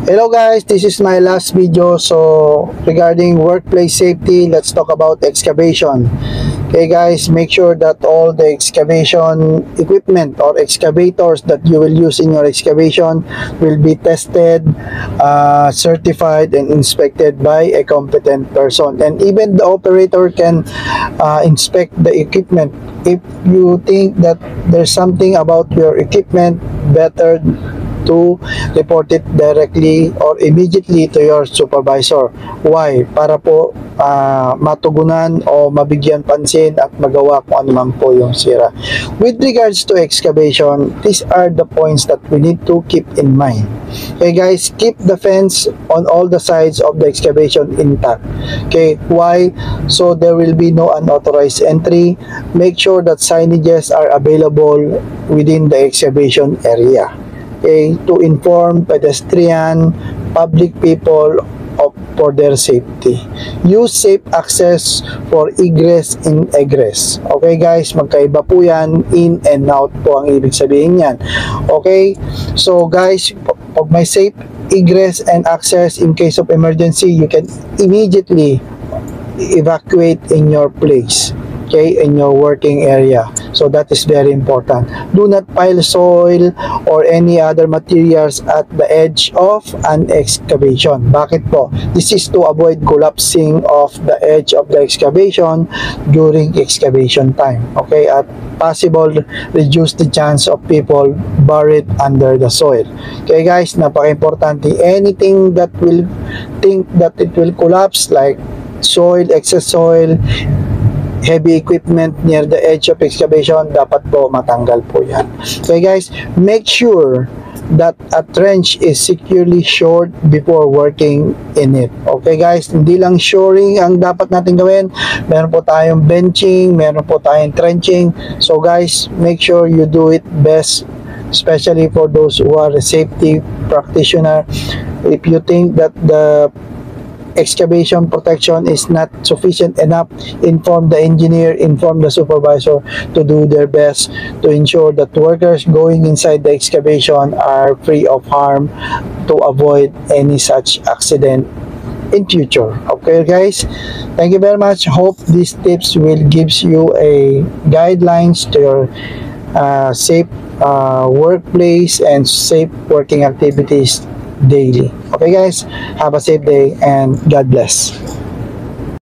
Hello guys, this is my last video. So regarding workplace safety, let's talk about excavation. Okay guys, make sure that all the excavation equipment or excavators that you will use in your excavation will be tested, certified and inspected by a competent person. And even the operator can inspect the equipment. If you think that there's something about your equipment, better to report it directly or immediately to your supervisor. Why? Para po matugunan o mabigyan pansin at magawa kung ano man po yung sira. With regards to excavation, these are the points that we need to keep in mind. Okay guys, keep the fence on all the sides of the excavation intact. Okay, why? So there will be no unauthorized entry. Make sure that signages are available within the excavation area. Okay, to inform pedestrian, public people for their safety. Use safe access for egress and egress. Okay guys, magkaiba po yan, in and out po ang ibig sabihin yan. Okay, so guys, pag may safe egress and access in case of emergency, you can immediately evacuate in your place. Okay, in your working area. So that is very important. Do not pile soil or any other materials at the edge of an excavation. Bakit po? This is to avoid collapsing of the edge of the excavation during excavation time. Okay, at possible reduce the chance of people buried under the soil. Okay guys, napaka-importante. Anything that will think that it will collapse, like soil, excess soil, heavy equipment near the edge of excavation, dapat po matanggal po yan. Okay guys, make sure that a trench is securely shored before working in it. Okay guys, hindi lang shoring ang dapat natin gawin. Meron po tayong benching, meron po tayong trenching. So guys, make sure you do it best, especially for those who are a safety practitioner. If you think that the excavation protection is not sufficient enough, inform the engineer, inform the supervisor to do their best to ensure that workers going inside the excavation are free of harm to avoid any such accident in future. Okay guys, thank you very much. Hope these tips will gives you a guidelines to your safe workplace and safe working activities daily. Okay guys, have a safe day and God bless.